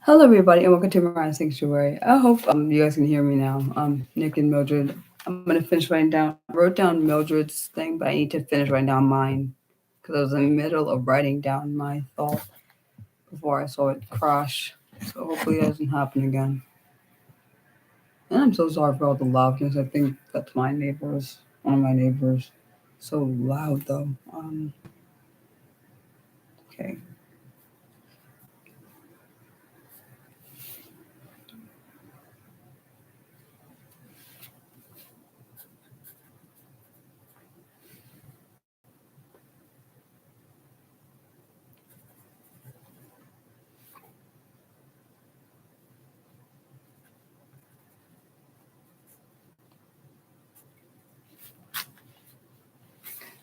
Hello, everybody, and welcome to my sanctuary. I hope you guys can hear me now. Nick and Mildred. I'm gonna finish writing down. I wrote down Mildred's thing, but I need to finish writing down mine because I was in the middle of writing down my thought before I saw it crash. So hopefully it doesn't happen again. And I'm so sorry for all the loudness. I think that's my neighbors, one of my neighbors. So loud though. Okay.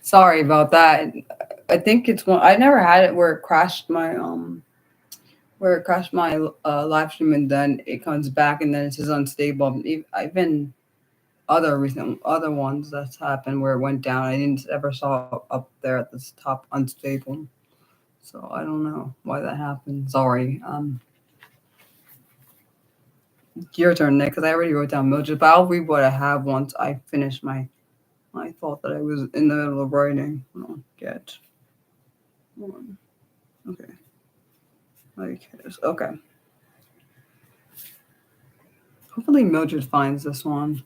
Sorry about that. I think it's one. I never had it where it crashed my live stream and then it comes back and then it says unstable. Even other ones that's happened where it went down, I didn't ever saw it up there at the top unstable. So I don't know why that happened. Sorry. Your turn, Nick, because I already wrote down Mildred, but I'll read what I have once I finish my thought that I was in the middle of writing. Get one. Okay. Like okay. Hopefully Mildred finds this one.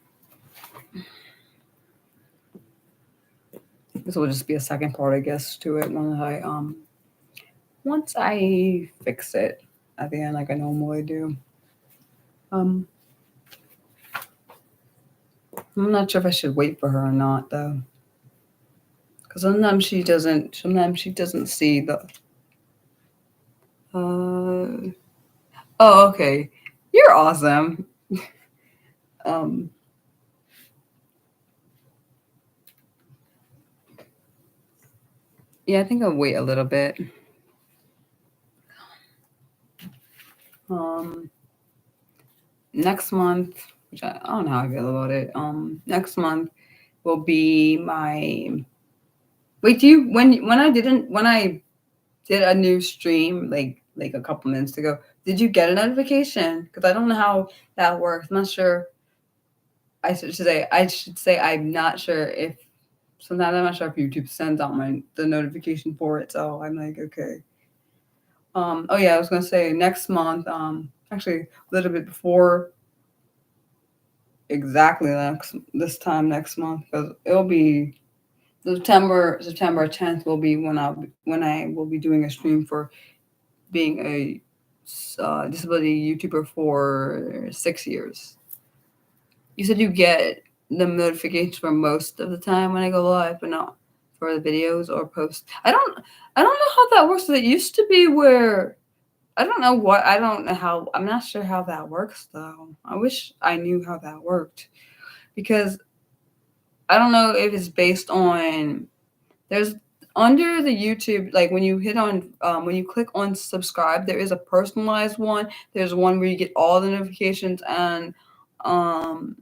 This will just be a second part, I guess, to it once I fix it at the end, like I normally do. Um, I'm not sure if I should wait for her or not, though, because sometimes she doesn't. Sometimes she doesn't see the. Oh, okay. You're awesome. Um. Yeah, I think I'll wait a little bit. Um. Next month, which I don't know how I feel about it. Next month will be my. Wait, do you when I did a new stream like a couple minutes ago. Did you get a notification? Because I don't know how that works. I'm not sure. I should say I'm not sure if sometimes I'm not sure if YouTube sends out the notification for it. So I'm like, okay. Oh yeah, I was gonna say next month. Actually a little bit before exactly this time next month because it'll be September 10th will be when I will be doing a stream for being a disability YouTuber for 6 years. You said you get the notifications for most of the time when I go live, but not for the videos or posts. I don't know how that works. It used to be where I don't know how. I'm not sure how that works though. I wish I knew how that worked because I don't know if it's based on there's under the YouTube, like when you click on subscribe, there is a personalized one. There's one where you get all the notifications, and um,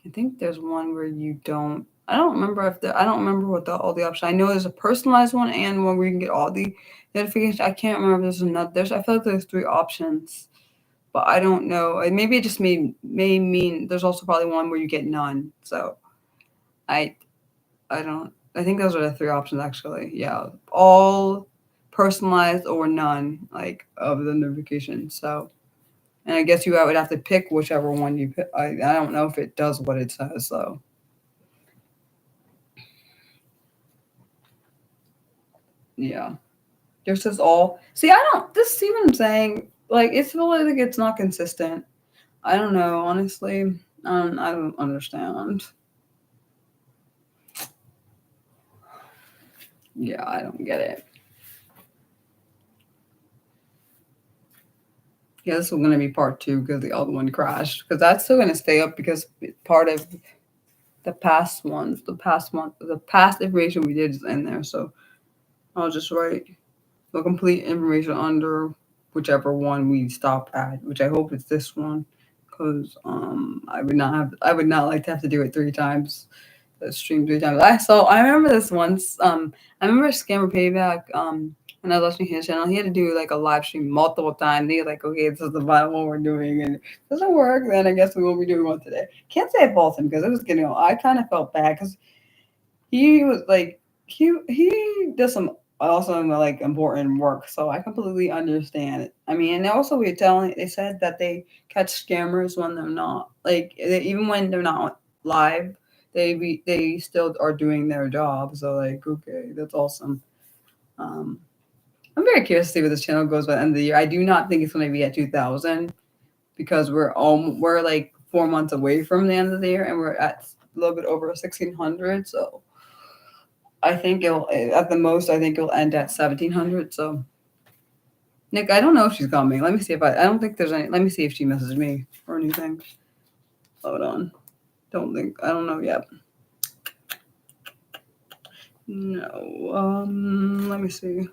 I think there's one where you don't. I don't remember what all the options. I know there's a personalized one and one where you can get all the notifications. I can't remember if there's another. I feel like there's three options, but I don't know. Maybe it just may mean there's also probably one where you get none. So I I don't. I think those are the three options actually. Yeah, all personalized or none, like of the notification. So, and I guess would have to pick whichever one you pick. I don't know if it does what it says. So, yeah, just says all. See, I don't. This see what I'm saying. Like it's feel like it's not consistent. I don't know. Honestly, I don't understand. Yeah, I don't get it. Yeah, this is going to be part two because the other one crashed. Because that's still going to stay up because part of the past information we did is in there. So I'll just write the complete information under whichever one we stop at, which I hope it's this one, because I would not like to have to do it three times, stream three times. I remember this once. I remember Scammer Payback. when I was watching his channel, he had to do like a live stream multiple times. He was like, okay, this is the final one we're doing, and if it doesn't work, then I guess we won't be doing one today. Can't say I fault him because it was getting. I kind of felt bad because he was like he does some also like important work, so I completely understand it. I mean, and also they said that they catch scammers when they're not even when they're not live, they still are doing their job. So like, okay, that's awesome. Um, I'm very curious to see where this channel goes by the end of the year. I do not think it's going to be at 2,000 because we're like 4 months away from the end of the year, and we're at a little bit over 1,600. So I think it'll at the most. I think it'll end at 1,700. So Nick, I don't know if she's coming. Let me see if I don't think there's any. Let me see if she messaged me or anything. Hold on. I don't know yet. No. Let me see.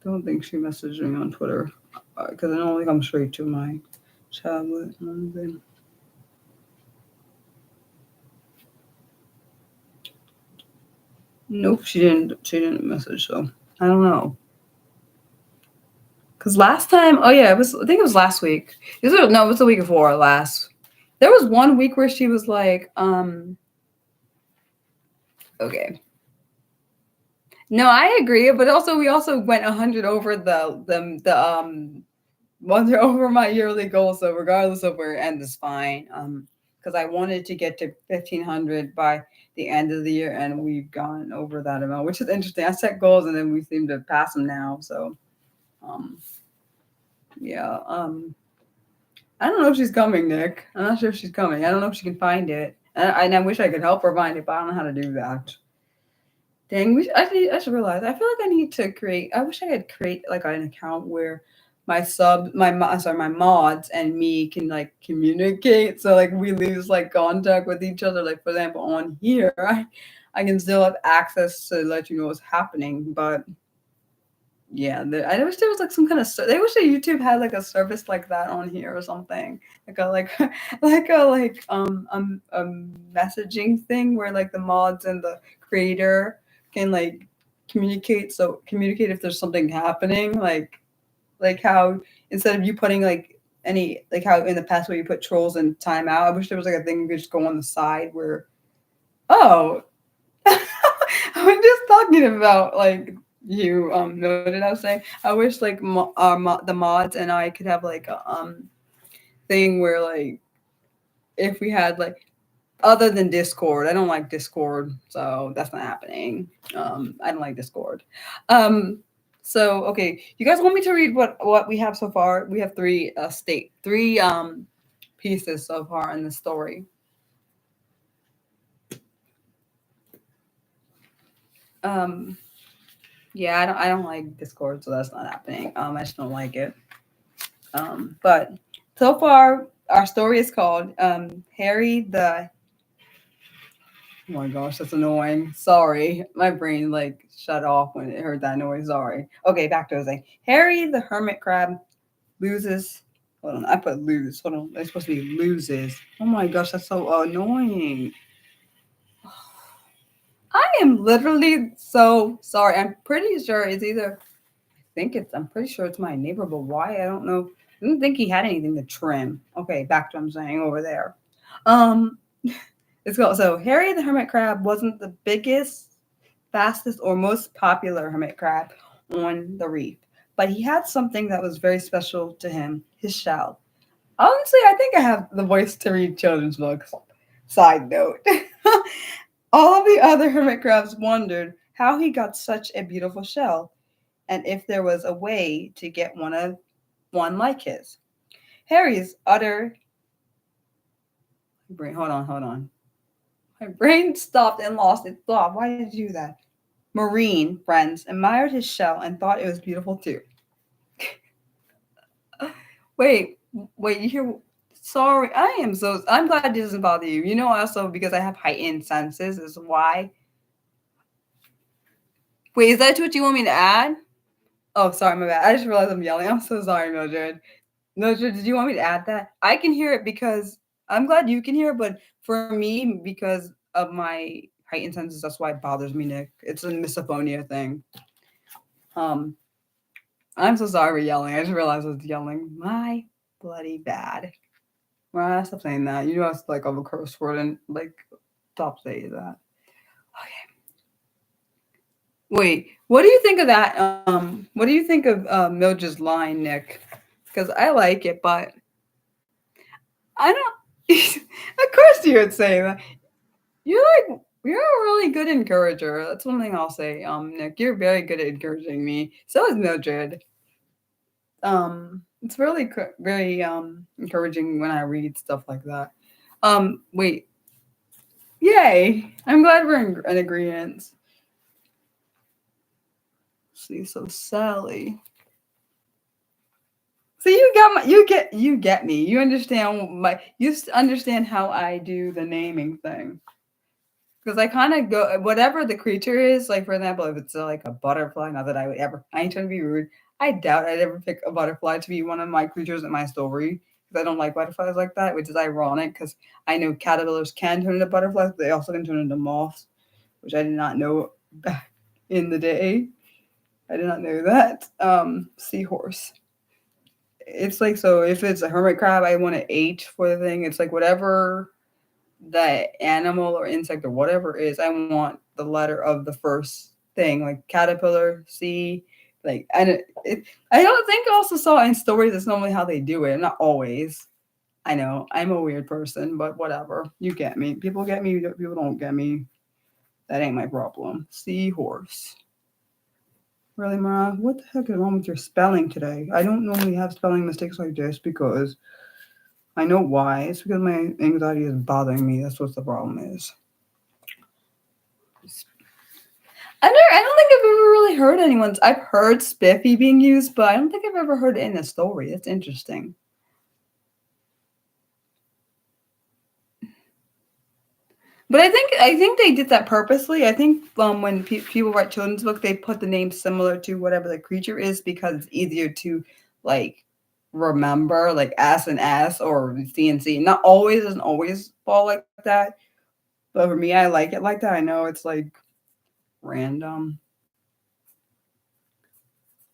Don't think she messaged me on Twitter because I don't think I'm straight to my tablet. Nope, she didn't. She didn't message. So I don't know. Because last time, oh yeah, it was. I think it was last week. It was the week before last. There was one week where she was like, okay. No, I agree, but also we also went 100 over the 100 over my yearly goal. So regardless of where it ends, is fine. Because I wanted to get to 1,500 by the end of the year, and we've gone over that amount, which is interesting. I set goals, and then we seem to pass them now. So, yeah. I don't know if she's coming, Nick. I'm not sure if she's coming. I don't know if she can find it, and I wish I could help her find it, but I don't know how to do that. Dang, I should realize. I feel like I need to create. I wish I could create like an account where my mods and me can like communicate. So like we lose like contact with each other. Like for example, on here, I can still have access to let you know what's happening. But yeah, I wish there was like some kind of. They wish that YouTube had like a service like that on here or something. Like a a messaging thing where like the mods and the creator can like communicate if there's something happening, like how instead of you putting like any like how in the past where you put trolls in timeout, I wish there was like a thing you could just go on the side where oh I'm just talking about like you know what I was saying. I wish like the mods and I could have like a thing where like if we had like other than Discord. I don't like Discord, so that's not happening. I don't like Discord. So okay, you guys want me to read what we have so far? We have three pieces so far in the story. Yeah, I don't like Discord, so that's not happening. I just don't like it. But so far our story is called Harry the Oh my gosh, that's annoying. Sorry. My brain like shut off when it heard that noise. Sorry. Okay, back to Jose. Harry the hermit crab loses. Hold on, I put lose. Hold on. It's supposed to be loses. Oh my gosh, that's so annoying. I am literally so sorry. I'm pretty sure it's either I'm pretty sure it's my neighbor, but why? I don't know. I didn't think he had anything to trim. Okay, back to what I'm saying over there. Um It's called so Harry the hermit crab wasn't the biggest, fastest, or most popular hermit crab on the reef, but he had something that was very special to him: his shell. Honestly, I think I have the voice to read children's books. Side note. All of the other hermit crabs wondered how he got such a beautiful shell, and if there was a way to get one like his. Harry's utter brain. Hold on. My brain stopped and lost its thought. Why did you do that? Marine friends admired his shell and thought it was beautiful too. wait, you hear? Sorry, I'm glad this doesn't bother you. You know, also because I have heightened senses is why. Wait, is that what you want me to add? Oh, sorry, my bad. I just realized I'm yelling. I'm so sorry, Mildred. Mildred, did you want me to add that? I can hear it because I'm glad you can hear it, but for me, because of my heightened senses, that's why it bothers me, Nick. It's a misophonia thing. Um, I'm so sorry for yelling. I just realized I was yelling. My bloody bad. Well, stop saying that. You know it's like of a curse word and like stop saying that. Okay. Wait, what do you think of that? What do you think of Mildred's line, Nick? Because I like it, but I don't. Of course, you would say that. You're a really good encourager. That's one thing I'll say. Nick, you're very good at encouraging me. So is Mildred. It's really very encouraging when I read stuff like that. Wait, yay! I'm glad we're in agreement. See, so Sally. So you get me. You understand understand how I do the naming thing. Because I kind of go whatever the creature is. Like for example, if it's like a butterfly, not that I would ever. I ain't trying to be rude. I doubt I'd ever pick a butterfly to be one of my creatures in my story because I don't like butterflies like that, which is ironic because I know caterpillars can turn into butterflies, but they also can turn into moths, which I did not know back in the day. I did not know that. Seahorse. It's like so if it's a hermit crab, I want an H for the thing. It's like whatever the animal or insect or whatever it is, I want the letter of the first thing, like caterpillar, C, like, and I don't think I also saw in stories that's normally how they do it. Not always. I know I'm a weird person, but whatever. You get me. People get me. People don't get me. That ain't my problem. Seahorse. Really, Mara? What the heck is wrong with your spelling today? I don't normally have spelling mistakes like this because I know why. It's because my anxiety is bothering me. That's what the problem is. I don't think I've ever really heard anyone's. I've heard spiffy being used, but I don't think I've ever heard it in a story. That's interesting. But I think they did that purposely. I think when people write children's book, they put the name similar to whatever the creature is because it's easier to like remember, like S and S or C and C. Not always doesn't always fall like that. But for me, I like it like that. I know it's like random.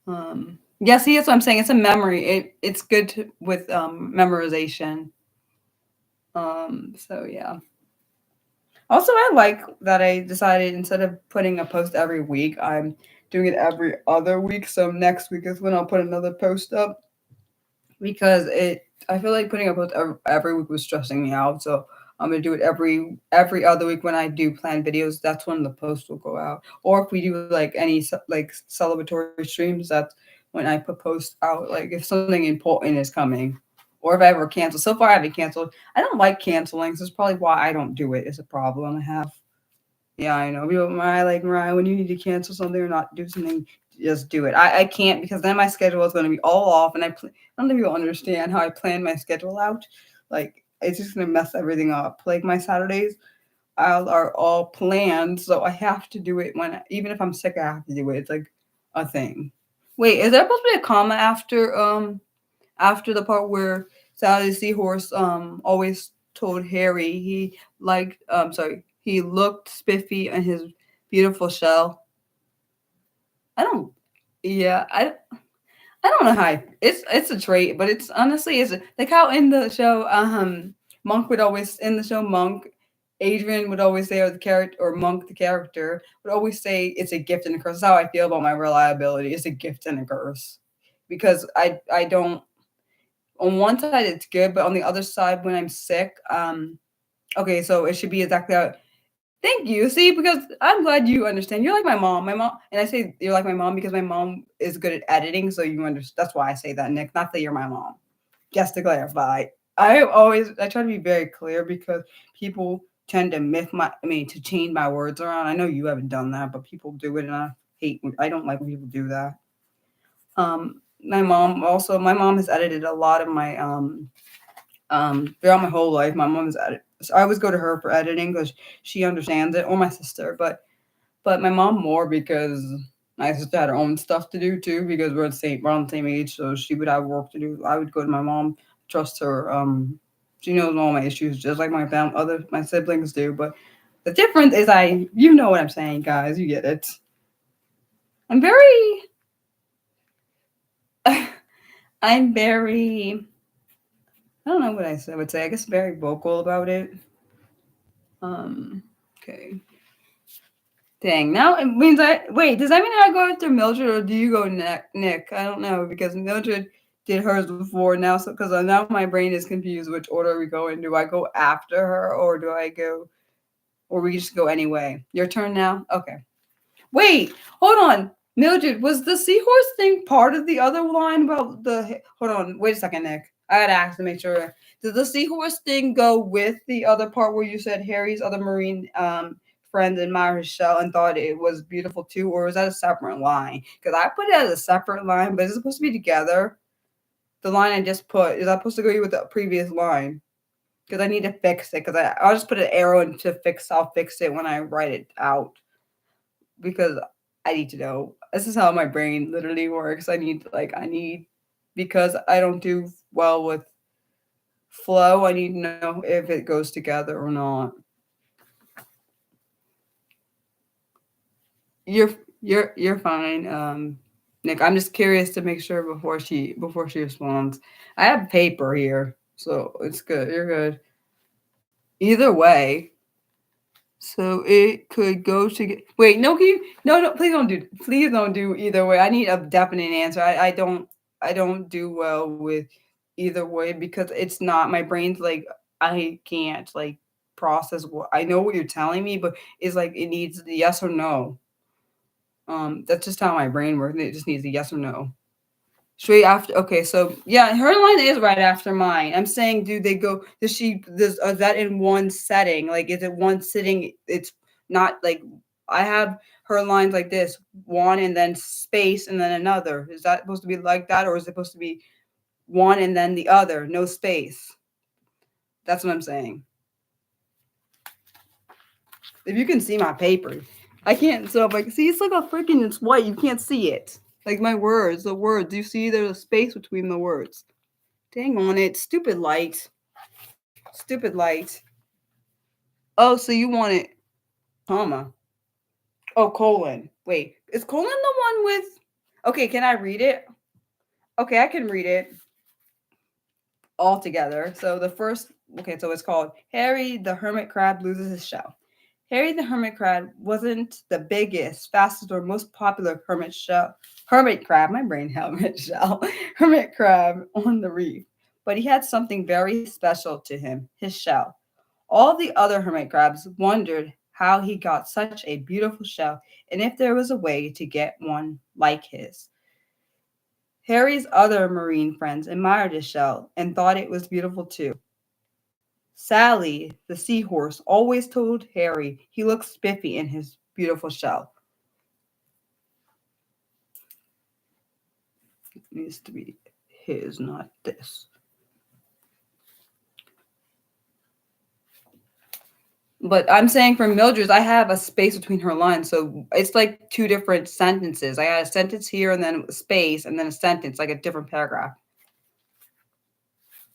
Yeah, see, that's what I'm saying. It's a memory. It's good with memorization. So yeah. Also, I like that I decided instead of putting a post every week, I'm doing it every other week. So next week is when I'll put another post up because I feel like putting a post every week was stressing me out. So I'm gonna do it every other week when I do plan videos. That's when the post will go out. Or if we do like any like celebratory streams, that's when I put posts out. Like if something important is coming, or if I ever cancel. So far, I haven't canceled. I don't like canceling. So it's probably why I don't do it. It's a problem I have. Yeah, I know. People, Mariah, like Mariah, when you need to cancel something or not do something, just do it. I can't because then my schedule is going to be all off, and I don't think people understand how I plan my schedule out. Like it's just going to mess everything up. Like my Saturdays are all planned, so I have to do it when even if I'm sick, I have to do it. It's like a thing. Wait, is there supposed to be a comma after the part where Sally the Seahorse always told Harry he liked he looked spiffy in his beautiful shell. I don't yeah, I don't know how it's a trait, but it's honestly is like how in the show Monk would always in the show Monk Adrian would always say or the character or Monk the character would always say it's a gift and a curse. That's how I feel about my reliability. It's a gift and a curse. Because I don't on one side it's good, but on the other side when I'm sick, okay, so it should be exactly how. Thank you. See, because I'm glad you understand. You're like my mom. My mom, and I say you're like my mom because my mom is good at editing, so you understand. That's why I say that, Nick. Not that you're my mom. Just to clarify, I try to be very clear because people tend to to change my words around. I know you haven't done that, but people do it, and I don't like when people do that. My mom has edited a lot of my throughout my whole life. My mom has edited. So I always go to her for editing because she understands it, or my sister, but my mom more because my sister had her own stuff to do too because we're on the same age, so she would have work to do. I would go to my mom, trust her. She knows all my issues just like my siblings do. But the difference is you know what I'm saying, guys. You get it. I'm very I'm very, I don't know what I would say. I guess very vocal about it. Okay. Dang. Now it means wait. Does that mean I go after Mildred or do you go Nick? I don't know because Mildred did hers before now. So because now my brain is confused. Which order we go in? Do I go after her or do I go, or we just go anyway? Your turn now. Okay. Wait, hold on. Mildred, was the seahorse thing part of the other line about the? Hold on, wait a second, Nick. I gotta ask to make sure. Did the seahorse thing go with the other part where you said Harry's other marine friend admired his shell and thought it was beautiful too, or was that a separate line? Because I put it as a separate line, but is it supposed to be together? The line I just put, is that supposed to go with the previous line? Because I need to fix it. Because I'll just put an arrow in to fix. I'll fix it when I write it out because I need to know. This is how my brain literally works. I need because I don't do well with flow. I need to know if it goes together or not. You're fine, Nick. I'm just curious to make sure before she responds. I have paper here, so it's good. You're good. Either way, so it could go to wait. No, can you? No. Please don't do either way. I need a definite answer. I don't do well with either way because it's not my brain's like I can't like process what I know what you're telling me, but it's like it needs the yes or no. That's just how my brain works. It just needs a yes or no. Straight after. Okay, so yeah, her line is right after mine. I'm saying, do they go? Is that in one setting? Like, is it one sitting? It's not like I have her lines like this: one and then space and then another. Is that supposed to be like that, or is it supposed to be one and then the other, no space? That's what I'm saying. If you can see my paper, I can't. So like, see, it's like a freaking. It's white. You can't see it. Like my words, the words. You see, there's a space between the words. Dang on it. Stupid light. Stupid light. Oh, so you want it, comma. Oh, colon. Wait, is colon the one with. Okay, can I read it? Okay, I can read it all together. So the first. Okay, so it's called Harry the Hermit Crab Loses His Shell. Harry the Hermit Crab wasn't the biggest, fastest, or most popular hermit crab, my brain helmet shell, hermit crab on the reef. But he had something very special to him, his shell. All the other hermit crabs wondered how he got such a beautiful shell and if there was a way to get one like his. Harry's other marine friends admired his shell and thought it was beautiful too. Sally, the seahorse, always told Harry he looked spiffy in his beautiful shell. It needs to be his, not this. But I'm saying for Mildred's, I have a space between her lines. So it's like two different sentences. I had a sentence here and then a space and then a sentence, like a different paragraph.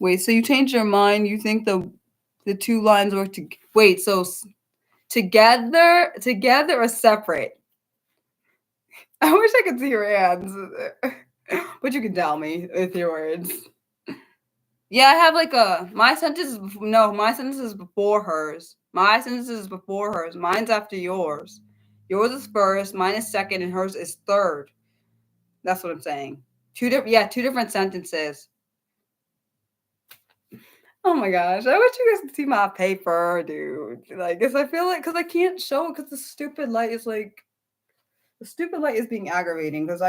Wait, so you changed your mind? You think the two lines work to wait, so together or separate? I wish I could see your hands. But you can tell me with your words. Yeah, I have like my sentence is no, my sentence is before hers. My sentence is before hers. Mine's after yours. Yours is first, mine is second, and hers is third. That's what I'm saying. Two different sentences. Oh my gosh, I wish you guys could see my paper, dude. Like, cause I feel like, cause I can't show it, cause the stupid light is being aggravating. Cause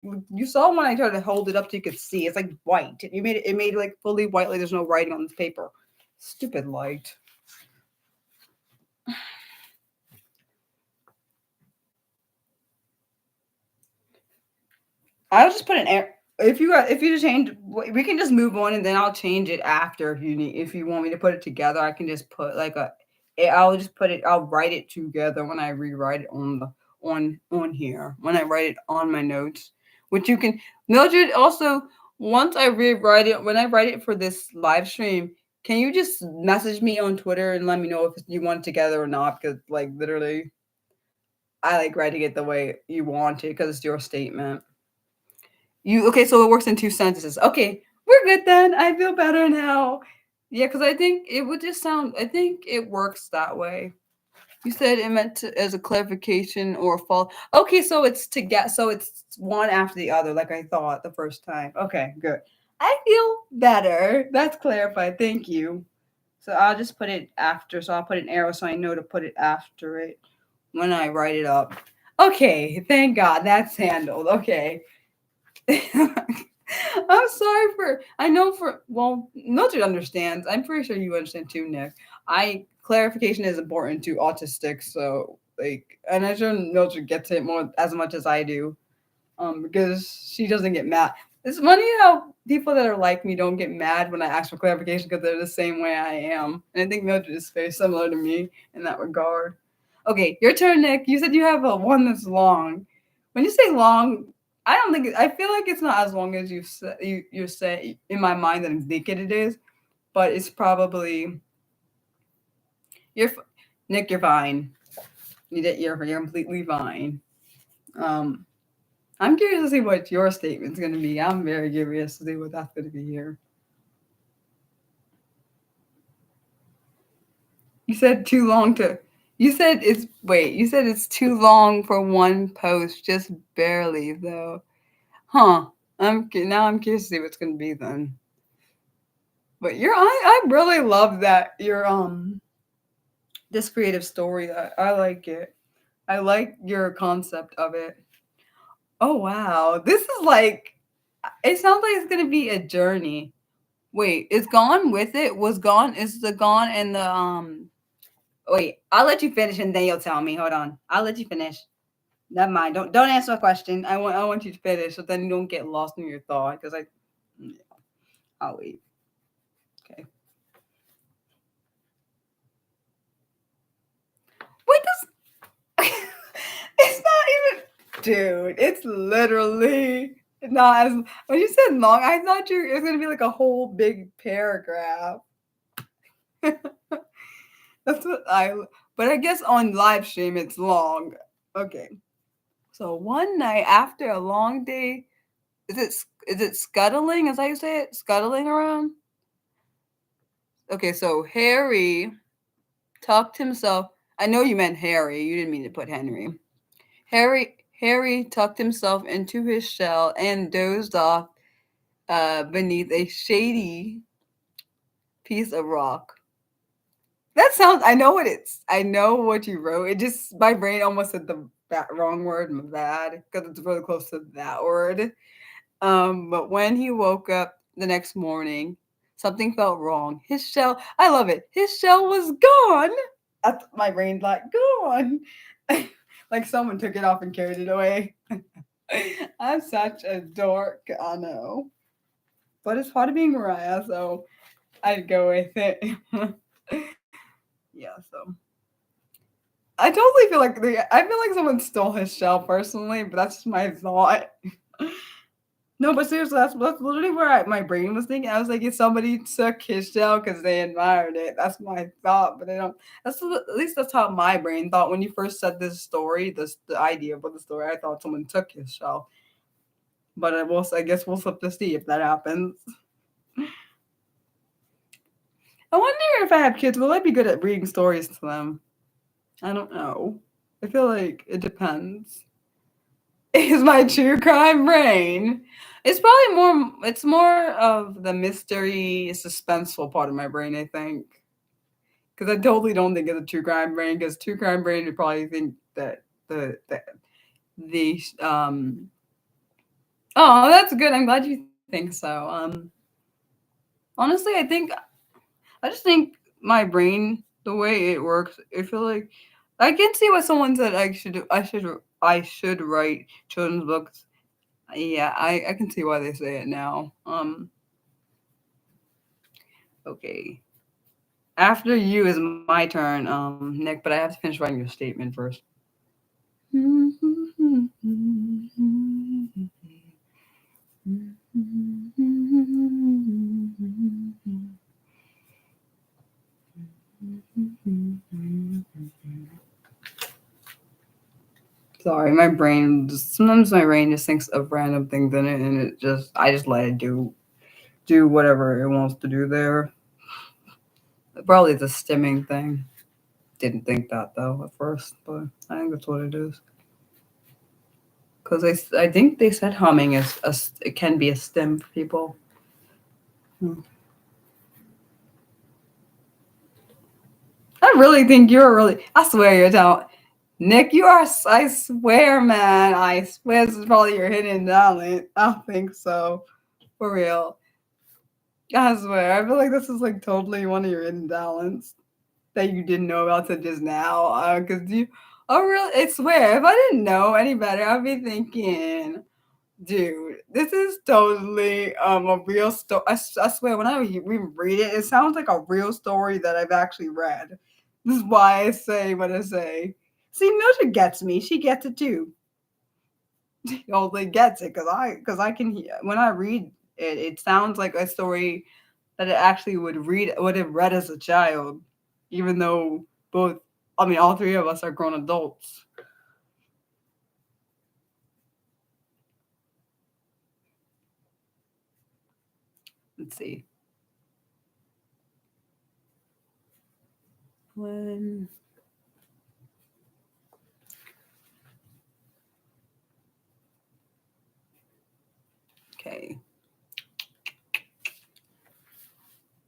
you saw when I tried to hold it up so you could see, it's like white. It made it like fully white, like there's no writing on this paper. Stupid light. I'll just put an air. If you just change, we can just move on, and then I'll change it after if you need. If you want me to put it together, I can just put like a. I'll just put it. I'll write it together when I rewrite it on here when I write it on my notes, which you can. Mildred also once I rewrite it when I write it for this live stream. Can you just message me on Twitter and let me know if you want it together or not? Because like literally, I like writing it the way you want it because it's your statement. You okay? So it works in two sentences. Okay, we're good then. I feel better now. Yeah, because I think it would just sound. I think it works that way. You said it meant to, as a clarification or a fault. Okay, so it's to get. So it's one after the other, like I thought the first time. Okay, good. I feel better. That's clarified. Thank you. So I'll just put it after. So I'll put an arrow so I know to put it after it when I write it up. Okay, thank God that's handled. Okay. I'm sorry for. I know for. Well, Mildred understands. I'm pretty sure you understand too, Nick. I clarification is important to autistics, so like, and I'm sure Mildred gets it more as much as I do, because she doesn't get mad. It's funny how people that are like me don't get mad when I ask for clarification because they're the same way I am, and I think Mildred is very similar to me in that regard. Okay, your turn, Nick. You said you have a one that's long. When you say long, I don't think I feel like it's not as long as you say in my mind that I think it is, but it's probably you're Nick. You're fine. You're completely fine. Um, I'm curious to see what your statement's going to be. I'm very curious to see what that's going to be here. You said too long to. You said it's wait. You said it's too long for one post, just barely though. Huh. Now I'm curious to see what's going to be then. But I really love that your this creative story. I like it. I like your concept of it. Oh wow, this is like it sounds like it's gonna be a journey. Wait, is Gone with it? Was Gone is the Gone and the Wait, I'll let you finish and then you'll tell me. Hold on, I'll let you finish. Never mind. Don't answer my question. I want you to finish so then you don't get lost in your thought because yeah, I'll wait. Okay. Wait, this it's not even dude. It's literally not as when you said long. I thought it was gonna be like a whole big paragraph. That's what I. But I guess on live stream it's long. Okay. So one night after a long day, is it scuttling? Is that how you say it? Scuttling around. Okay, so Harry tucked himself. I know you meant Harry. You didn't mean to put Henry. Harry tucked himself into his shell and dozed off beneath a shady piece of rock. That sounds. I know what it's. I know what you wrote. It just my brain almost said the wrong word, bad, because it's really close to that word. But when he woke up the next morning, something felt wrong. His shell. I love it. His shell was gone. That's my brain's like gone. Like someone took it off and carried it away. I'm such a dork. I know, but it's part of being Mariah, so I'd go with it. Yeah, so I totally feel like I feel like someone stole his shell personally, but that's just my thought. No, but seriously, that's literally where my brain was thinking. I was like, if somebody took his shell because they admired it, that's my thought. But they don't. That's at least that's how my brain thought when you first said this story. The idea of the story, I thought someone took his shell. But I guess we'll have to see if that happens. I wonder if I have kids, will I be good at reading stories to them? I don't know. I feel like it depends. Is my true crime brain? It's probably more. It's more of the mystery, suspenseful part of my brain. I think because I totally don't think it's a true crime brain. Because true crime brain would probably think that the Oh, that's good. I'm glad you think so. Honestly, I just think my brain, the way it works, I feel like I can see what someone said I should write children's books. Yeah, I can see why they say it now. Okay. After you is my turn, Nick, but I have to finish writing your statement first. Sorry, sometimes my brain just thinks of random things in it, and I just let it do whatever it wants to do there. Probably the stimming thing. Didn't think that though at first, but I think that's what it is. Because I think they said humming it can be a stim for people. I really think I swear you're telling Nick, I swear, man, I swear this is probably your hidden talent. I think so. For real. I swear. I feel like this is like totally one of your hidden talents that you didn't know about till just now. Oh, really? I swear, if I didn't know any better, I'd be thinking, dude, this is totally a real story. I swear, when I read it, it sounds like a real story that I've actually read. This is why I say what I say. See, Mildred gets me. She gets it too. She totally gets it because I can hear when I read it. It sounds like a story that I actually would have read as a child, even though all three of us are grown adults. Let's see. When okay.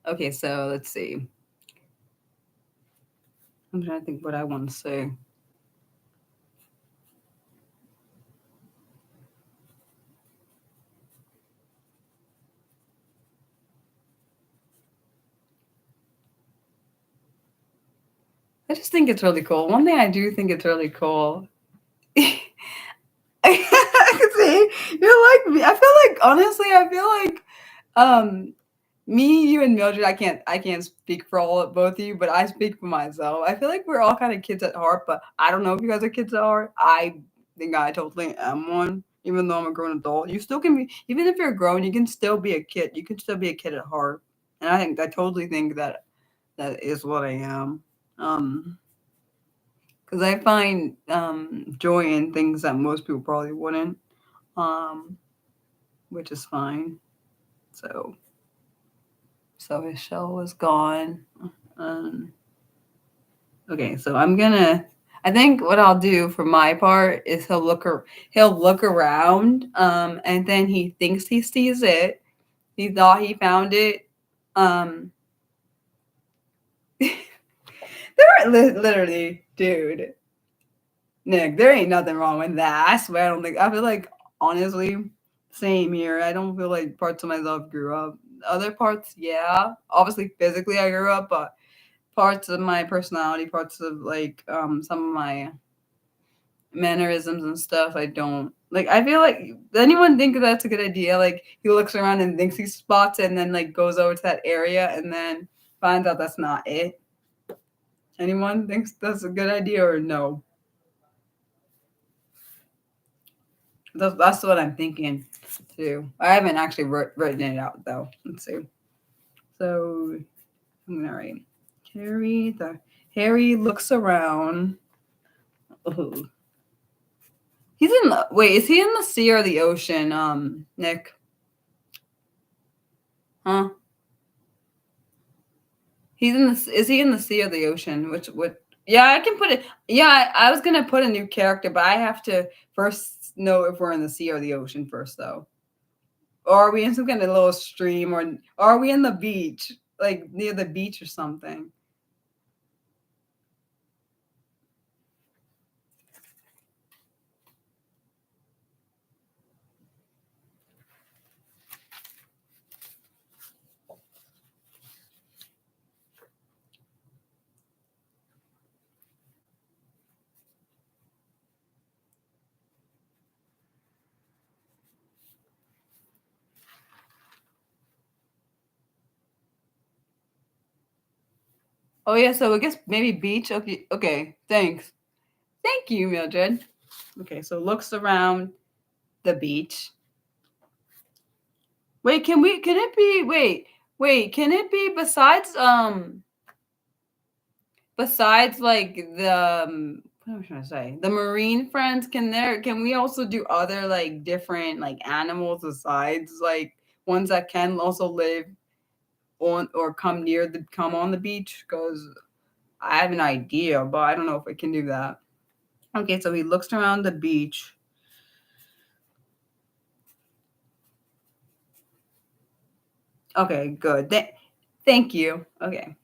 Okay, so let's see. I'm trying to think what I want to say. I just think it's really cool. One thing I do think it's really cool. See, you're like me. I feel like me, you, and Mildred. I can't speak for both of you, but I speak for myself. I feel like we're all kind of kids at heart, but I don't know if you guys are kids at heart. I think I totally am one. Even though I'm a grown adult, you still can be. Even if you're grown, you can still be a kid. You can still be a kid at heart, and I totally think that is what I am. Because I find joy in things that most people probably wouldn't, um, which is fine. So his shell was gone. Um, okay, so I think what I'll do for my part is he'll look around, and then he thinks he sees it. He thought he found it. There are literally, dude. Nick, there ain't nothing wrong with that. I swear, I feel like, honestly, same here. I don't feel like parts of myself grew up. Other parts, yeah. Obviously, physically, I grew up, but parts of my personality, parts of like some of my mannerisms and stuff, I don't. Like, I feel like, does anyone think that's a good idea? Like, he looks around and thinks he spots it and then, like, goes over to that area and then finds out that's not it. Anyone thinks that's a good idea or no? That's what I'm thinking too. I haven't actually written it out though. Let's see. So I'm gonna write Harry looks around. Ooh. He's in the wait. Is he in the sea or the ocean? Nick. Huh? Is he in the sea or the ocean? Which would yeah, I can put it. Yeah, I was gonna put a new character, but I have to first know if we're in the sea or the ocean first, though. Or are we in some kind of little stream, or are we in the beach, like near the beach or something? Oh yeah, so I guess maybe beach. Okay, okay. Thanks. Thank you, Mildred. Okay, so looks around the beach. Wait, can it be can it be besides like the what am I trying to say? The marine friends, can we also do other like different like animals besides like ones that can also live on or come on the beach? Because I have an idea, but I don't know if I can do that. Okay, so he looks around the beach. Okay, good. Thank you. Okay.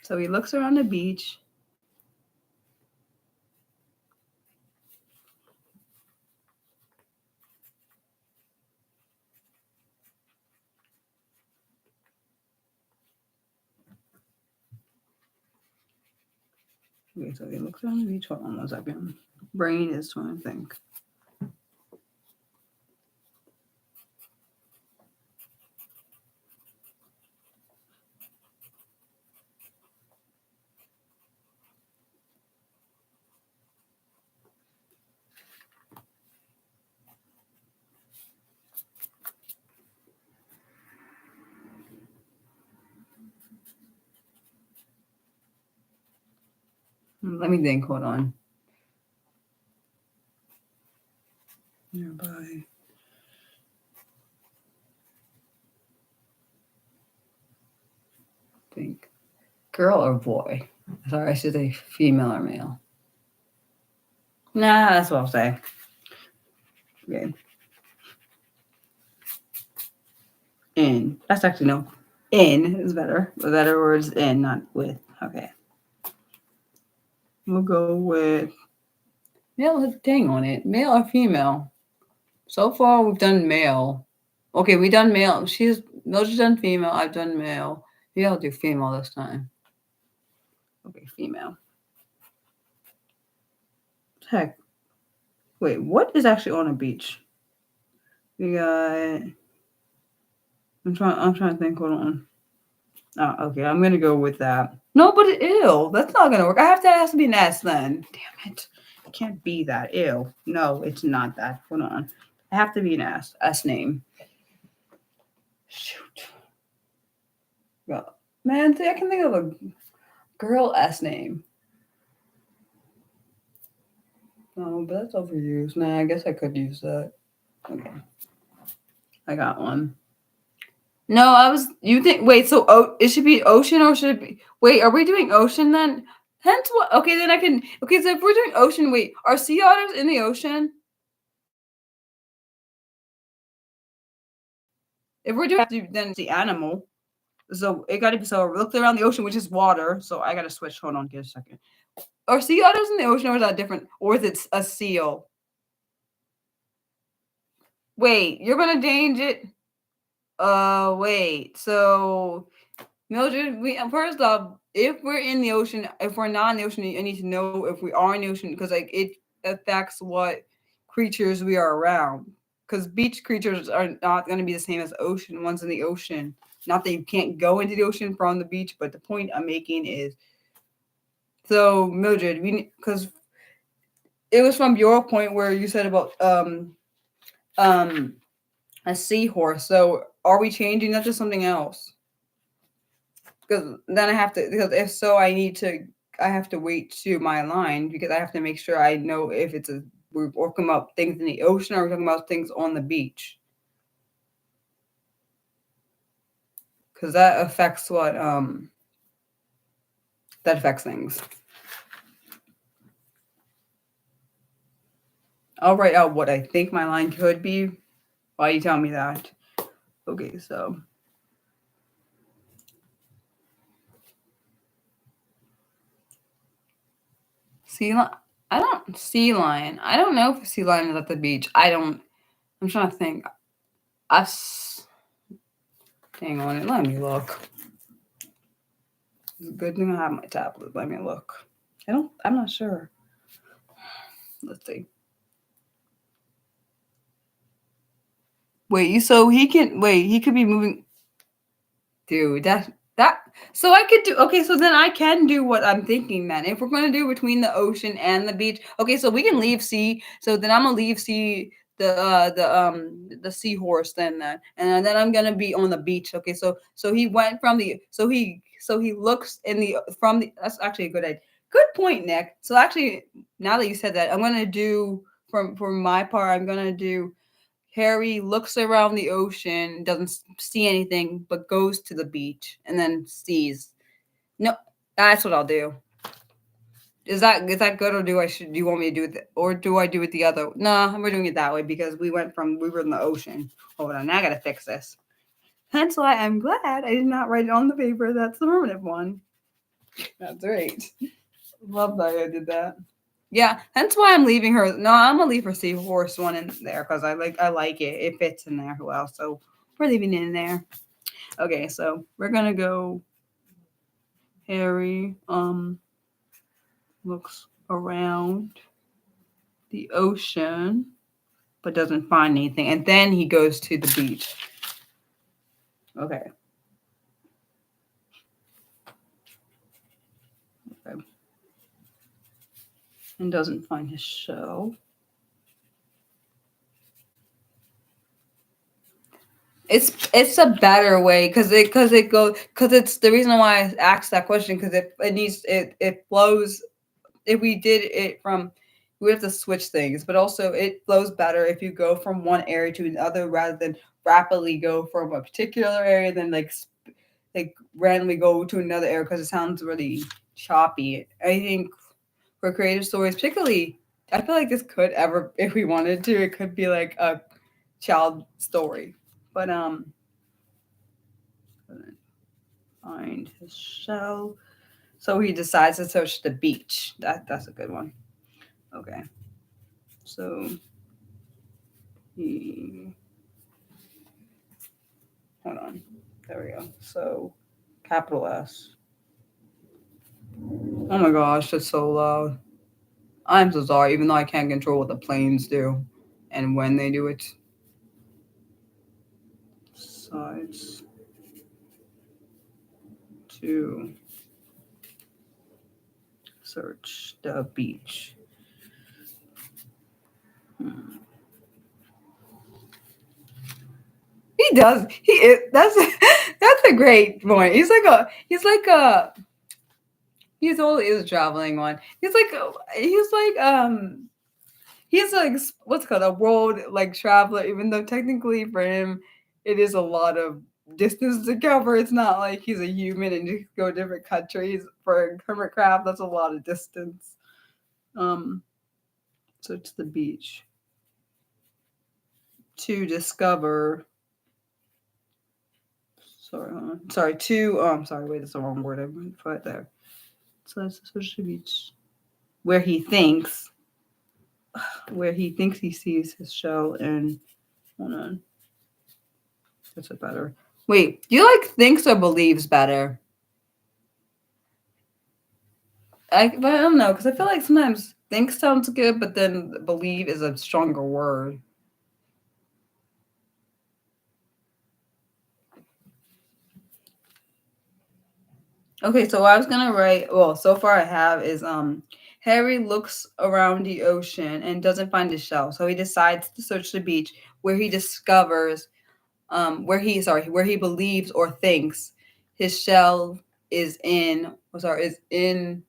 So he looks around the beach. Okay, so he looks around the beach. Hold on one second. Brain is trying to think. Let me think. Hold on. Nearby. Think. Girl or boy? Sorry, I should say female or male. Nah, that's what I'll say. Okay. In. That's actually no. In is better. The better word is in, not with. Okay. We'll go with male has a thing on it. Male or female? So far we've done male. Okay, we done male. Mildred's done female. I've done male. Maybe I'll do female this time. Okay, female. Heck. Wait, what is actually on a beach? We got. I'm trying to think. Hold on. Oh, okay, I'm gonna go with that. No, but ew, that's not gonna work. It has to be an S then. Damn it. It can't be that. Ew. No, it's not that. Hold on. I have to be an S. S name. Shoot. Well, man, see, I can think of a girl S name. Oh, but that's overused. Nah, I guess I could use that. Okay. I got one. No, you think, wait, so it should be ocean or should it be, wait, are we doing ocean then? Hence what, okay, then okay, so if we're doing ocean, wait, are sea otters in the ocean? If we're doing, then it's the animal. So it gotta be, so we looked around the ocean, which is water, so I gotta switch, hold on, give a second. Are sea otters in the ocean or is that different, or is it a seal? Wait, you're gonna change it? Wait, so Mildred, first off, if we're in the ocean, if we're not in the ocean, I need to know if we are in the ocean because like it affects what creatures we are around. Because beach creatures are not going to be the same as ocean ones in the ocean. Not that you can't go into the ocean from the beach, but the point I'm making is so Mildred, because it was from your point where you said about a seahorse. So are we changing that to something else? Because then I have to, because if so, I have to wait to my line because I have to make sure I know if we're talking about things in the ocean or we're talking about things on the beach. Because that affects that affects things. I'll write out what I think my line could be while you tell me that. Okay, so. Sea lion. Sea lion. I don't know if a sea lion is at the beach. I'm trying to think. Hang on it. Let me look. It's a good thing I have my tablet. Let me look. I'm not sure. Let's see. Wait, so he could be moving. Dude, so I could do, okay, so then I can do what I'm thinking then. If we're going to do between the ocean and the beach. Okay, so we can leave sea. So then I'm going to leave sea the seahorse then, and then I'm going to be on the beach. Okay, so he went from the, so he looks in the, from the, that's actually a good idea. Good point, Nick. So actually, now that you said that, I'm gonna do for my part. I'm gonna do Harry looks around the ocean, doesn't see anything, but goes to the beach and then sees. No, that's what I'll do. Is that good, or do you want me to do it, or do I do it the other? No, we're doing it that way because we were in the ocean. Hold on, now I gotta fix this. That's why I'm glad I did not write it on the paper. That's the permanent one. That's great. Love that I did that. Yeah, hence why I'm leaving her. No, I'm gonna leave her seahorse one in there because I like it. It fits in there well, so we're leaving it in there. Okay, so we're gonna go. Harry looks around the ocean but doesn't find anything, and then he goes to the beach. Okay. Okay. And doesn't find his shell. It's a better way because it's the reason why I asked that question because it flows. If we did it from, we have to switch things, but also it flows better if you go from one area to another rather than rapidly go from a particular area then like randomly go to another area because it sounds really choppy. I think for creative stories, particularly, I feel like this could ever, if we wanted to, it could be like a child story. But find his shell. So he decides to search the beach. That's a good one. Okay. So he hold on. There we go. So capital S. Oh my gosh, that's so loud. I'm so sorry, even though I can't control what the planes do and when they do it. Sides to search the beach. He does. He is. That's a great point. He's always is a traveling one. He's like what's it called, a world like traveler. Even though technically for him, it is a lot of distance to cover. It's not like he's a human and just go to different countries for a hermit crab. That's a lot of distance. Um, so it's the beach to discover. Sorry. To sorry. Wait, that's the wrong word. I put there. So that's switch to beach where he thinks he sees his shell and hold on. That's a better. Wait, do you like thinks or believes better? But I don't know because I feel like sometimes think sounds good, but then believe is a stronger word. Okay, so what I was gonna write, well, so far I have is Harry looks around the ocean and doesn't find his shell, so he decides to search the beach where he discovers where he believes or thinks his shell is in. Is in.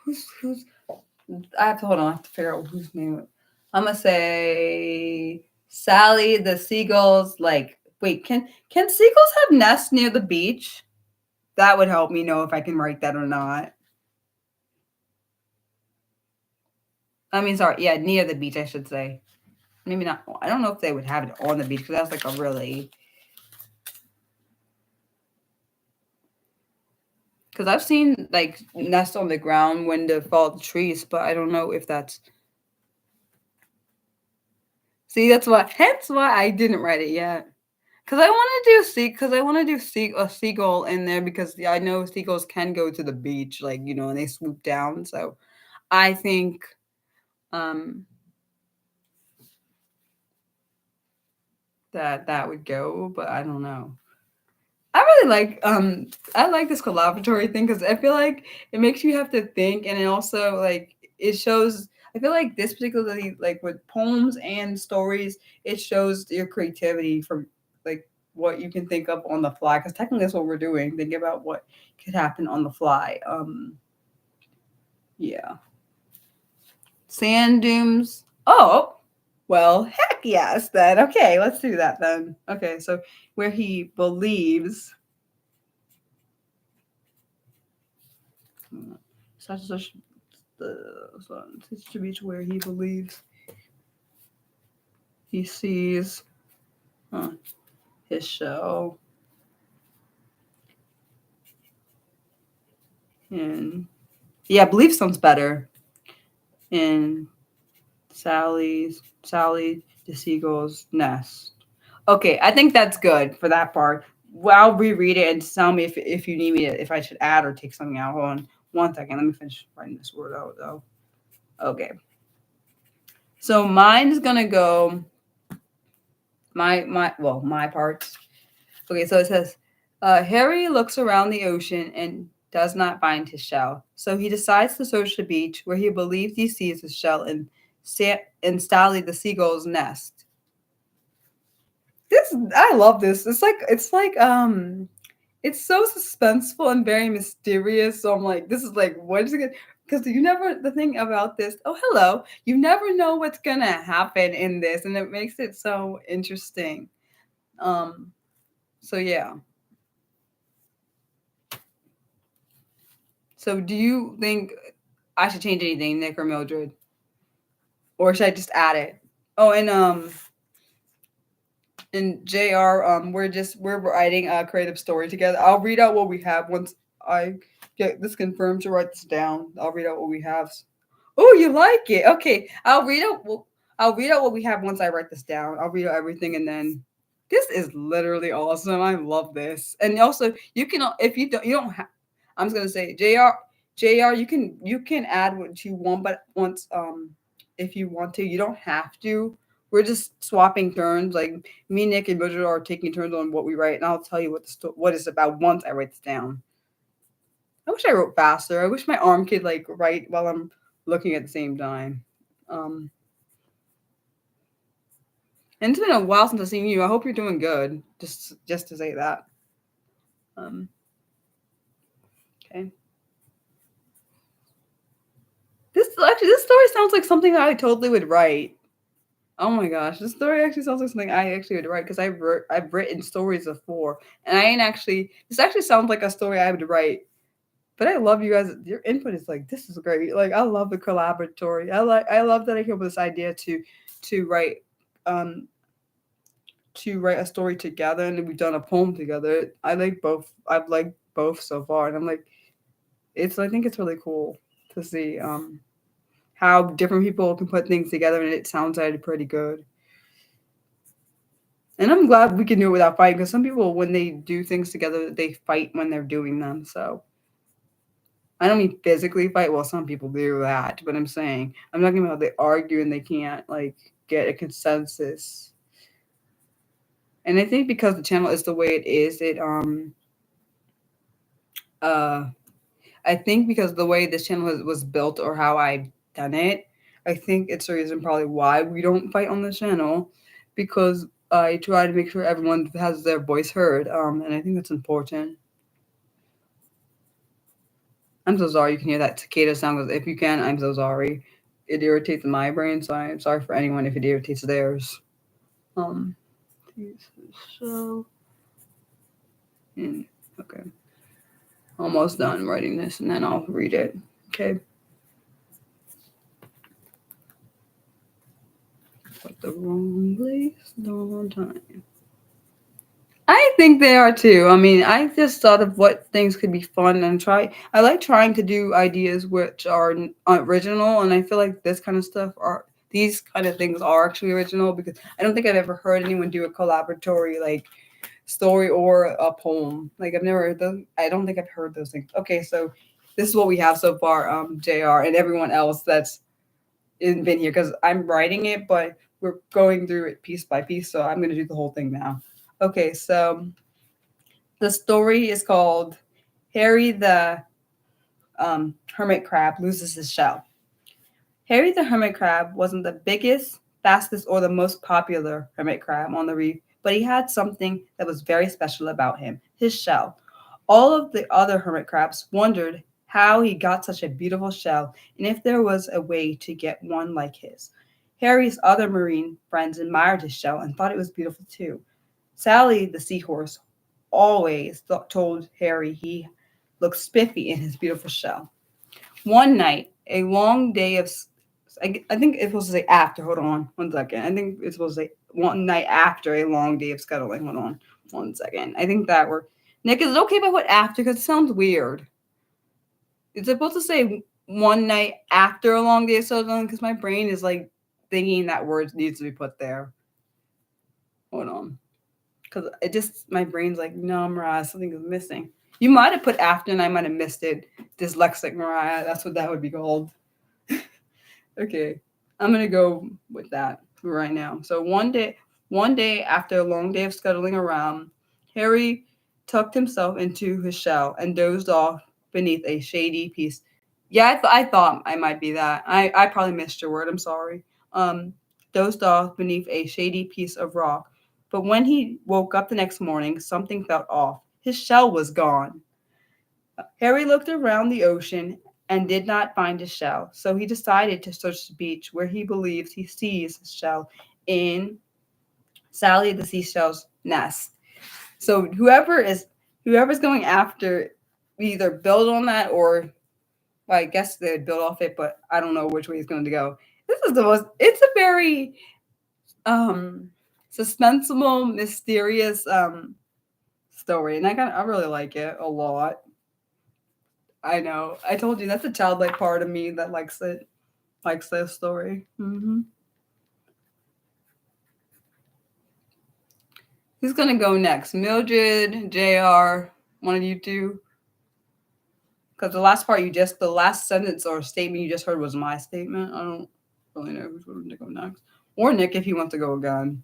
Who's I have to hold on. I have to figure out whose name. I'm gonna say Sally the seagulls. Like, wait, can seagulls have nests near the beach? That would help me know if I can write that or not. I mean, sorry, yeah, near the beach, I should say. Maybe not. I don't know if they would have it on the beach because that's like a really. Because I've seen like nests on the ground when they fall the trees, but I don't know if that's. See, hence why I didn't write it yet. Because I want to do a seagull in there because I know seagulls can go to the beach, like and they swoop down. So I think um, that would go, but I don't know. I like this collaboratory thing because I feel like it makes you have to think, and it also like it shows. I feel like this particularly like with poems and stories, it shows your creativity from like what you can think of on the fly, because technically that's what we're doing. Think about what could happen on the fly. Yeah. Sand dunes. Oh, well, heck yes, then. Okay, let's do that then. Okay, so where he believes such to beach where he believes he sees his show in yeah, believe sounds better. In Sally the seagull's nest. Okay, I think that's good for that part. Well, I'll reread it and tell me if you need me to, if I should add or take something out. Hold on one second. Let me finish writing this word out though. Okay. So mine is gonna go my parts. Okay, so it says Harry looks around the ocean and does not find his shell. So he decides to search the beach where he believes he sees his shell in Sally the seagull's nest. This I love this. It's so suspenseful and very mysterious. So I'm like, this is like, what is it gonna, because you never the thing about this, oh hello, you never know what's gonna happen in this, and it makes it so interesting. Um so yeah. So do you think I should change anything, Nick or Mildred? Or should I just add it? Oh, and JR, we're writing a creative story together. I'll read out what we have once I get this confirmed to write this down. I'll read out what we have. Oh, you like it? Okay, I'll read out what we have once I write this down. I'll read out everything and then this is literally awesome. I love this. And also, you can if you don't have. I'm just gonna say JR. You can add what you want, but once if you want to, you don't have to. We're just swapping turns. Like me, Nick, and Bridget are taking turns on what we write, and I'll tell you what it's about once I write this down. I wish I wrote faster. I wish my arm could like write while I'm looking at the same time. Um, and it's been a while since I've seen you. I hope you're doing good. Just to say that. Um, okay. This story sounds like something I totally would write. Oh my gosh, this story actually sounds like something I actually would write because I've written stories before, and I ain't actually. This actually sounds like a story I would write. But I love you guys. Your input is like this is great. Like I love the collaboratory. I love that I came up with this idea to write um to write a story together, and we've done a poem together. I like both. I've liked both so far, and I'm like I think it's really cool to see how different people can put things together, and it sounds like pretty good. And I'm glad we can do it without fighting because some people, when they do things together, they fight when they're doing them. So I don't mean physically fight. Well, some people do that, but I'm saying I'm talking about they argue and they can't like get a consensus. And I think because the channel is the way it is, uh I think because the way this channel was built or how I've done it, I think it's the reason probably why we don't fight on the channel because I try to make sure everyone has their voice heard. And I think that's important. I'm so sorry you can hear that cicada sound. Because if you can, I'm so sorry. It irritates my brain, so I'm sorry for anyone if it irritates theirs. Um, so, okay, almost done writing this, and then I'll read it. Okay. Put the wrong place, the wrong time. I think they are too. I mean, I just thought of what things could be fun and try. I like trying to do ideas which are original, and I feel like this kind of stuff are these kind of things are actually original because I don't think I've ever heard anyone do a collaboratory like story or a poem. Like I've never heard those. I don't think I've heard those things. Okay, so this is what we have so far, Jr. and everyone else that's been here because I'm writing it, but we're going through it piece by piece. So I'm going to do the whole thing now. Okay, so the story is called Harry the Hermit Crab Loses His Shell. Harry the Hermit Crab wasn't the biggest, fastest, or the most popular hermit crab on the reef, but he had something that was very special about him, his shell. All of the other hermit crabs wondered how he got such a beautiful shell and if there was a way to get one like his. Harry's other marine friends admired his shell and thought it was beautiful too. Sally, the seahorse, always told Harry he looked spiffy in his beautiful shell. One night, a long day of, I think it's supposed to say after, hold on one second. I think it's supposed to say one night after a long day of scuttling. Hold on one second. I think that word. Nick, is it okay if I put after? Because it sounds weird. It's supposed to say one night after a long day of scuttling because my brain is like thinking that word needs to be put there. Hold on. Because it just, my brain's like, no, Mariah, something is missing. You might have put after and I might have missed it. Dyslexic Mariah, that's what that would be called. Okay, I'm gonna go with that right now. So one day after a long day of scuttling around, Harry tucked himself into his shell and dozed off beneath a shady piece. Yeah, I thought I might be that. I probably missed your word. I'm sorry. Um, dozed off beneath a shady piece of rock. But when he woke up the next morning, something felt off. His shell was gone. Harry looked around the ocean and did not find his shell, so he decided to search the beach where he believes he sees his shell in Sally the seashell's nest. So whoever's going after either build on that or well, I guess they'd build off it, but I don't know which way he's going to go. This is the most. It's a very suspenseful, mysterious story, and I really like it a lot. I know. I told you that's a childlike part of me that likes it, likes this story. Who's gonna go next? Mildred, Jr. One of you two. Because the last sentence or statement you just heard was my statement. I don't really know who's going to go next. Or Nick if he wants to go again.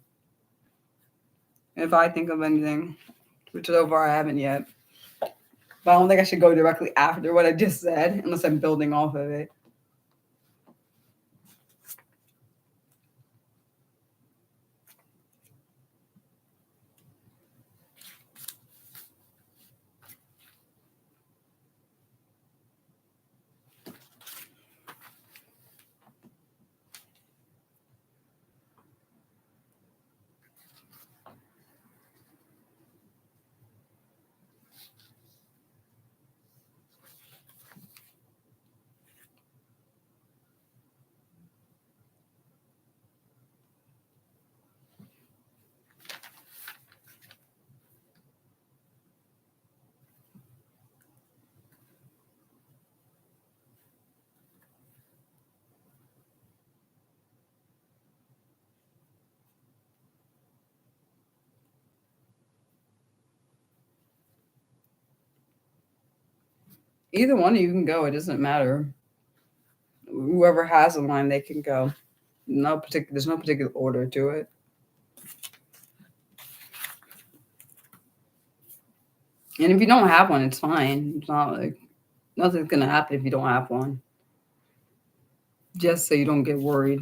If I think of anything, which so far I haven't yet. But I don't think I should go directly after what I just said, unless I'm building off of it. Either one of you can go. It doesn't matter. Whoever has a line, they can go. There's no particular order to it. And if you don't have one, it's fine. It's not like nothing's gonna happen if you don't have one. Just so you don't get worried.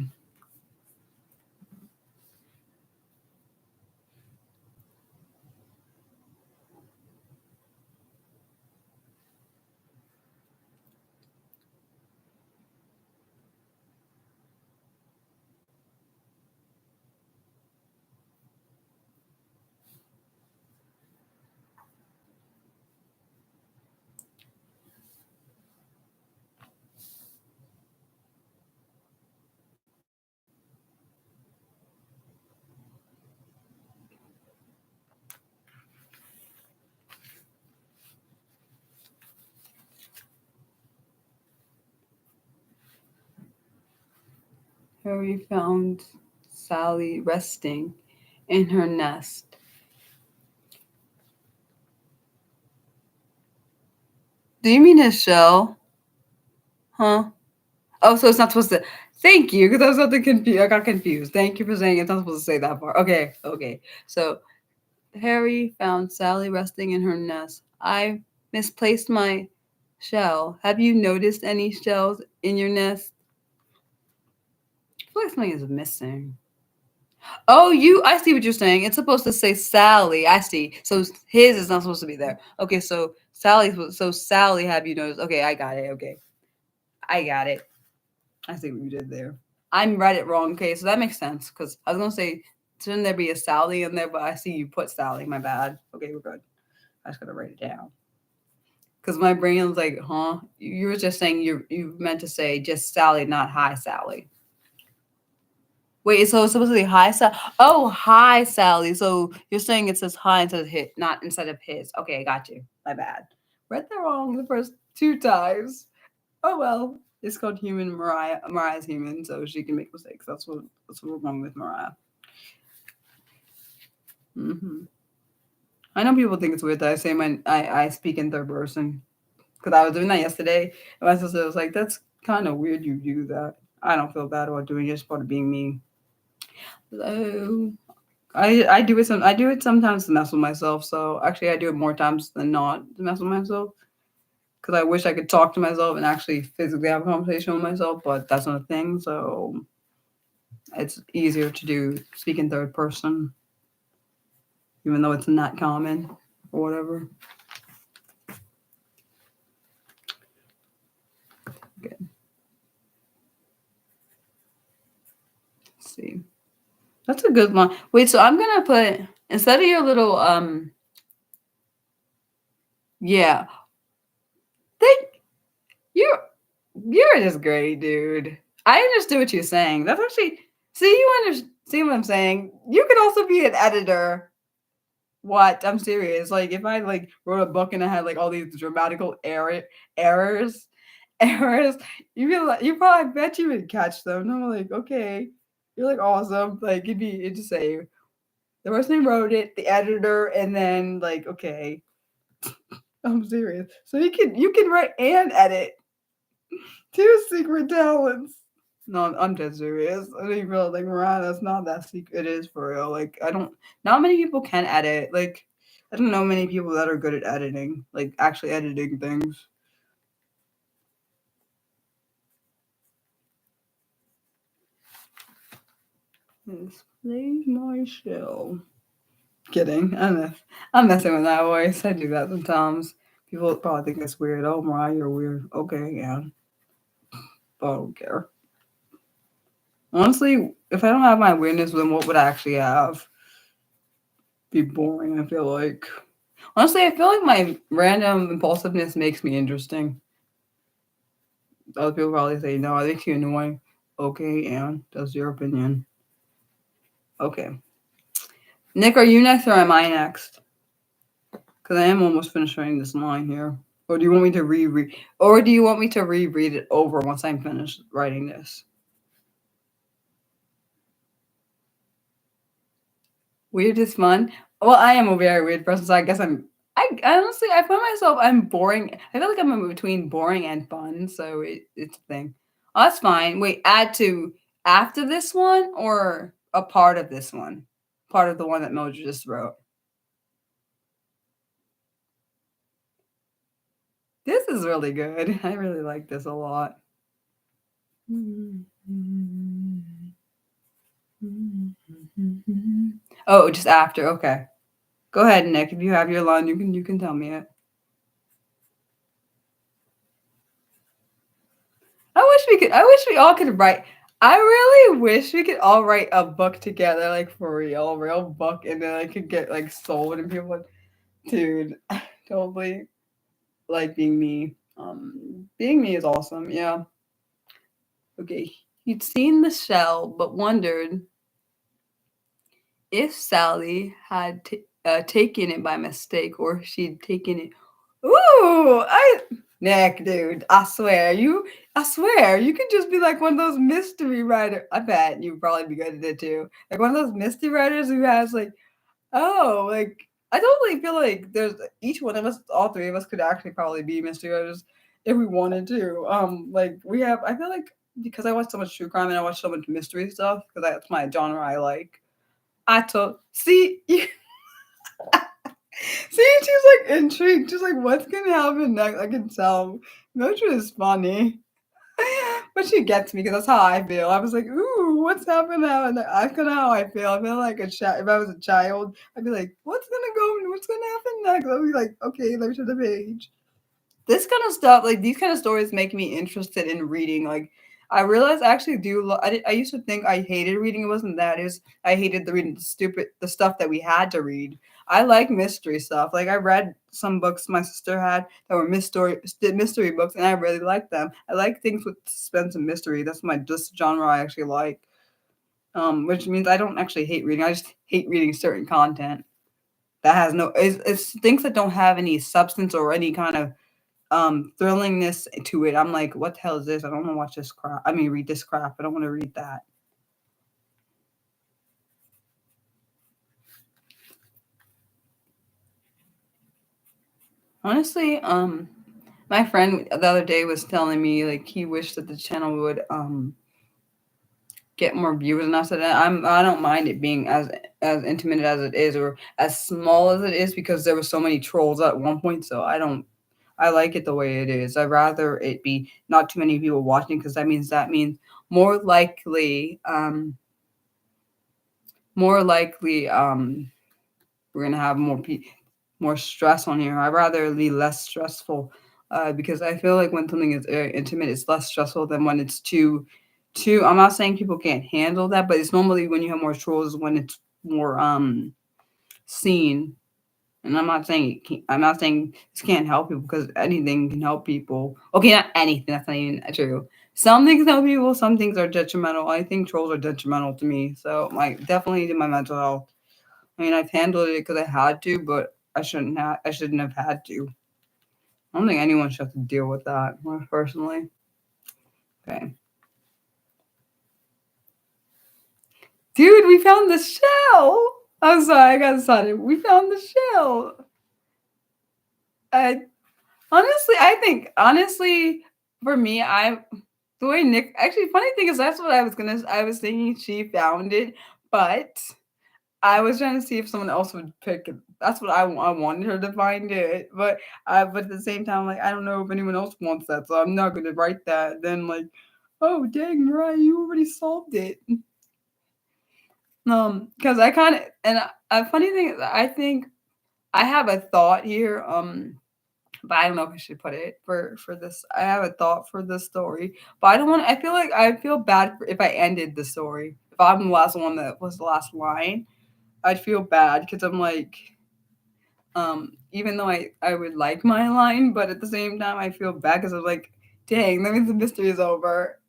Harry found Sally resting in her nest. Do you mean his shell? Huh? Oh, so it's not supposed to. Thank you, because I was about to confused. I got confused. Thank you for saying it's not supposed to say that part. Okay, okay. So Harry found Sally resting in her nest. I misplaced my shell. Have you noticed any shells in your nest? I feel like something is missing. Oh, I see what you're saying. It's supposed to say Sally. I see. So his is not supposed to be there. Okay, so Sally have you noticed? Okay, I got it. Okay. I got it. I see what you did there. I read it wrong. Okay, so that makes sense because I was gonna say shouldn't there be a Sally in there, but I see you put Sally. My bad. Okay, we're good. I just gotta write it down because my brain was like, huh? You were just saying you meant to say just Sally, not hi Sally. Wait, so it's supposed to be hi Sally. Oh, hi Sally. So you're saying it says hi instead of hit, not instead of his. Okay, I got you. My bad. Read that wrong the first two times. Oh well. It's called human. Mariah's human, so she can make mistakes. That's what we're going with Mariah. I know people think it's weird that I say I speak in third person because I was doing that yesterday, and my sister was like, "That's kind of weird. You do that." I don't feel bad about doing it. It's part of being me. So I do it sometimes to mess with myself. So actually, I do it more times than not to mess with myself because I wish I could talk to myself and actually physically have a conversation with myself, but that's not a thing. So it's easier to do speak in third person, even though it's not common or whatever. Okay. Let's see. That's a good one. Wait, so I'm gonna put instead of your little yeah. Think you're you're just great, dude. I understood what you're saying. That's actually see what I'm saying. You could also be an editor. What? I'm serious. Like if I like wrote a book and I had like all these dramatical errors, errors, you probably I bet you would catch them. And I'm like, okay, you're like awesome. Like it'd just say the person who wrote it, the editor, and then like, okay, I'm serious. So you can write and edit. Two secret talents. No, I'm dead serious. I didn't realize like Mariah, that's not that secret. It is for real. Like I don't. Not many people can edit. Like I don't know many people that are good at editing. Like actually editing things. Display my shell. Kidding. I'm messing with that voice. I do that sometimes. People probably think it's weird. Oh, Mariah, you're weird. Okay, yeah. But I don't care. Honestly, if I don't have my weirdness, then what would I actually have? Be boring, I feel like. Honestly, I feel like my random impulsiveness makes me interesting. Other people probably say, no, I think you're annoying. Okay, Anne, that's your opinion. Okay. Nick, are you next or am I next? Because I am almost finished writing this line here. Or do you want me to reread it over once I'm finished writing this? Weird is fun. Well, I am a very weird person, so I guess I honestly, I find myself, I'm boring. I feel like I'm in between boring and fun, so it's a thing. Oh, that's fine. Wait, add to after this one or a part of this one? Part of the one that Mildred just wrote. This is really good. I really like this a lot. Oh, just after. Okay. Go ahead, Nick. If you have your line, you can tell me it. I wish we all could write. I really wish we could all write a book together, like for real, a real book, and then I could get like sold and people like, dude, totally like being me. Being me is awesome. Yeah. Okay. He'd seen the shell, but wondered if Sally had taken it by mistake or she'd taken it. Ooh, Nick, dude, I swear, you could just be like one of those mystery writers. I bet you'd probably be good at it too. Like one of those mystery writers who has like, oh, like I totally feel like there's each one of us, all three of us could actually probably be mystery writers if we wanted to. Like we have, I feel like because I watch so much true crime and I watch so much mystery stuff because that's my genre I like. I told see you see she's like intrigued. She's like, what's gonna happen next? I can tell. Mildred is funny. But she gets me because that's how I feel. I was like, ooh, what's happening now? And I kind of how I feel. I feel like a child. If I was a child, I'd be like, what's gonna go? What's gonna happen next? I'd be like, okay, let me turn the page. This kind of stuff, like these kind of stories, make me interested in reading. Like I realize I actually do. I used to think I hated reading. It wasn't that. It was I hated the reading the stuff that we had to read. I like mystery stuff. Like I read some books my sister had that were mystery books, and I really liked them. I like things with suspense and mystery. That's this genre I actually like. Which means I don't actually hate reading. I just hate reading certain content that has no. It's things that don't have any substance or any kind of thrillingness to it. I'm like, what the hell is this? I don't want to watch this crap. I mean, read this crap. I don't want to read that. Honestly, my friend the other day was telling me like he wished that the channel would get more viewers, and I said I don't mind it being as intimate as it is or as small as it is because there were so many trolls at one point. So I like it the way it is. I'd rather it be not too many people watching because that means more likely more likely we're gonna have more stress on here. I'd rather it be less stressful because I feel like when something is very intimate, it's less stressful than when it's too. I'm not saying people can't handle that, but it's normally when you have more trolls when it's more seen. And I'm not saying this can't help people because anything can help people. Okay, not anything. That's not even true. Some things help people. Some things are detrimental. I think trolls are detrimental to me. So definitely to my mental health. I mean, I've handled it because I had to, but I shouldn't have. I shouldn't have had to. I don't think anyone should have to deal with that. Personally. Okay. Dude, we found the shell. I'm sorry, I got excited. We found the shell. I honestly, for me, the way Nick actually funny thing is that's what I was thinking she found it, but I was trying to see if someone else would pick it. That's what I wanted her to find it, but at the same time, like I don't know if anyone else wants that, so I'm not gonna write that. Then like, oh dang, Mariah, you already solved it. Because I kind of a funny thing is I think I have a thought here. But I don't know if I should put it for this. I have a thought for this story, but I don't want. I feel bad if I ended the story. If I'm the last one that was the last line, I'd feel bad because I'm like, even though I would like my line, but at the same time I feel bad because I'm like, dang, that means the mystery is over.